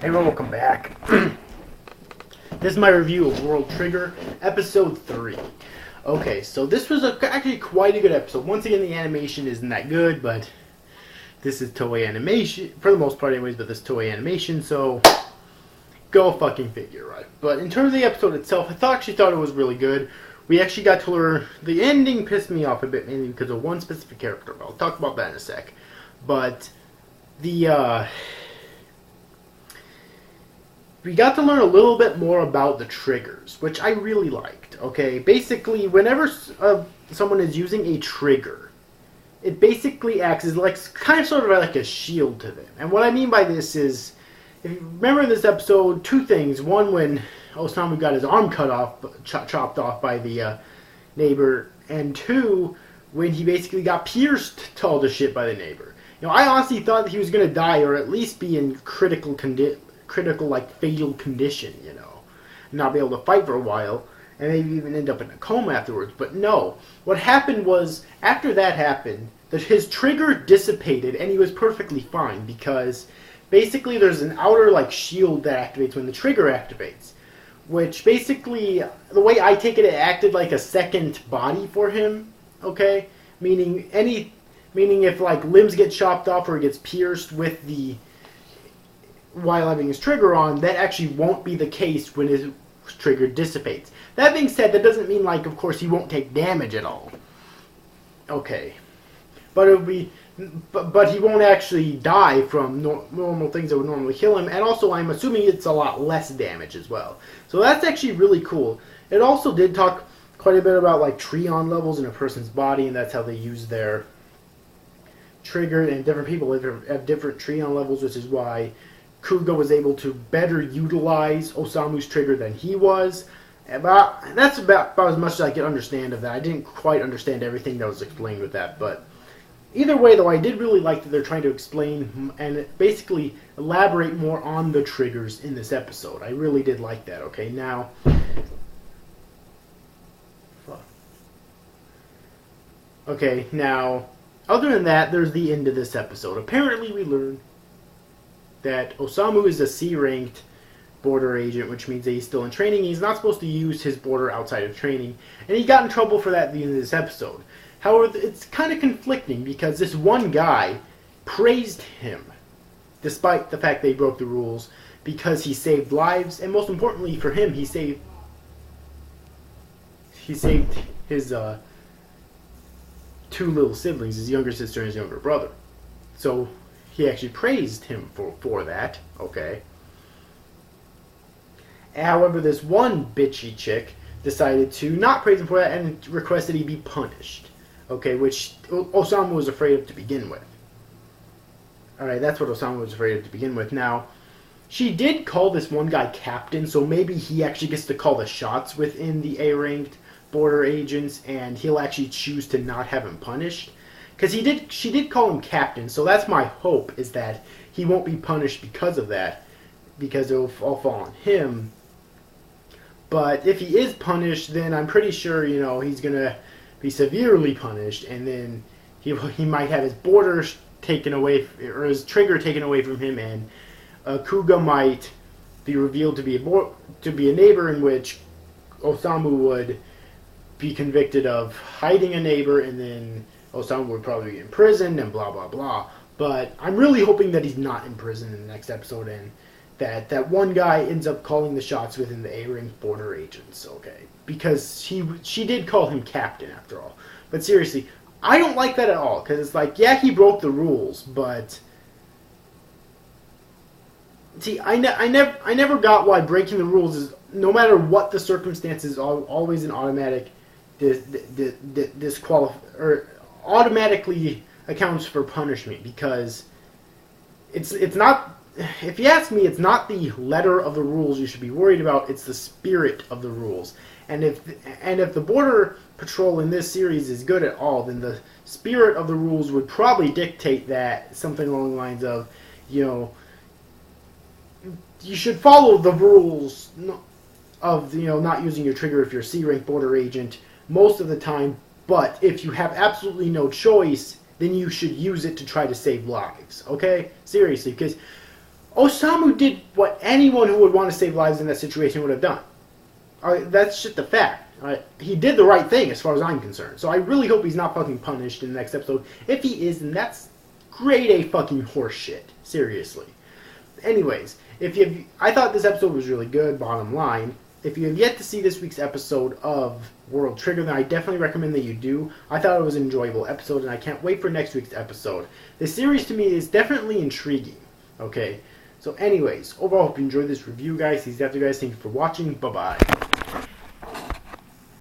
Everyone, welcome back. This is my review of World Trigger, Episode 3. Okay, so this was actually quite a good episode. Once again, the animation isn't that good, but this is Toei animation, for the most part anyways, but this is Toei animation, so go fucking figure, right? But in terms of the episode itself, I actually thought it was really good. We actually got to learn, the ending pissed me off a bit, mainly because of one specific character. I'll talk about that in a sec. But we got to learn a little bit more about the triggers, which I really liked, okay? Basically, whenever someone is using a trigger, it basically acts as like, kind of sort of like a shield to them. And what I mean by this is, if you remember in this episode, two things. One, when Osamu got his arm cut off, chopped off by the neighbor. And two, when he basically got pierced to all the shit by the neighbor. You know, I honestly thought that he was going to die, or at least be in critical, like, fatal condition, you know. Not be able to fight for a while, and maybe even end up in a coma afterwards. But no. What happened was, after that happened, that his trigger dissipated, and he was perfectly fine, because basically there's an outer, like, shield that activates when the trigger activates. Which, basically, the way I take it, it acted like a second body for him, okay? Meaning if, like, limbs get chopped off or he gets pierced with while having his trigger on, that actually won't be the case when his trigger dissipates. That being said, that doesn't mean, like, of course, he won't take damage at all. Okay. But it'll be... But he won't actually die from normal things that would normally kill him, and also I'm assuming it's a lot less damage as well. So that's actually really cool. It also did talk quite a bit about, like, Treon levels in a person's body, and that's how they use their trigger, and different people have different Treon levels, which is why Kuga was able to better utilize Osamu's trigger than he was. That's about as much as I could understand of that. I didn't quite understand everything that was explained with that, but either way, though, I did really like that they're trying to explain and basically elaborate more on the triggers in this episode. I really did like that, okay? Now, other than that, there's the end of this episode. Apparently, we learned that Osamu is a C-ranked border agent, which means that he's still in training. He's not supposed to use his border outside of training, and he got in trouble for that at the end of this episode. However, it's kind of conflicting because this one guy praised him, despite the fact that he broke the rules, because he saved lives, and most importantly for him, he saved his two little siblings, his younger sister and his younger brother. So he actually praised him for that, okay? However, this one bitchy chick decided to not praise him for that and requested he be punished. Okay, which Osamu was afraid of to begin with. Alright, that's what Osamu was afraid of to begin with. Now, she did call this one guy captain, so maybe he actually gets to call the shots within the A-ranked border agents, and he'll actually choose to not have him punished. Because she did call him captain, so that's my hope, is that he won't be punished because of that, because it'll all fall on him. But if he is punished, then I'm pretty sure, you know, he's going to be severely punished, and then he might have his borders taken away, or his trigger taken away from him, and Kuga might be revealed to be a neighbor, in which Osamu would be convicted of hiding a neighbor, and then Osamu would probably be imprisoned, and blah blah blah. But I'm really hoping that he's not in prison in the next episode, and that one guy ends up calling the shots within the A-ranked border agents, okay? Because she did call him captain, after all. But seriously, I don't like that at all, because it's like, yeah, he broke the rules, but see, I never got why breaking the rules is, no matter what the circumstances, always an automatic or automatically accounts for punishment, because it's not. If you ask me, it's not the letter of the rules you should be worried about, it's the spirit of the rules. And if the border patrol in this series is good at all, then the spirit of the rules would probably dictate that, something along the lines of, you know, you should follow the rules of, you know, not using your trigger if you're a C-rank border agent most of the time, but if you have absolutely no choice, then you should use it to try to save lives, okay? Seriously, because Osamu did what anyone who would want to save lives in that situation would have done. That's just a fact. He did the right thing as far as I'm concerned. So I really hope he's not fucking punished in the next episode. If he is, then that's grade A fucking horseshit. Seriously. Anyways, I thought this episode was really good, bottom line. If you have yet to see this week's episode of World Trigger, then I definitely recommend that you do. I thought it was an enjoyable episode, and I can't wait for next week's episode. This series, to me, is definitely intriguing. Okay? So anyways, overall, hope you enjoyed this review, guys. These after guys, thank you for watching. Bye-bye.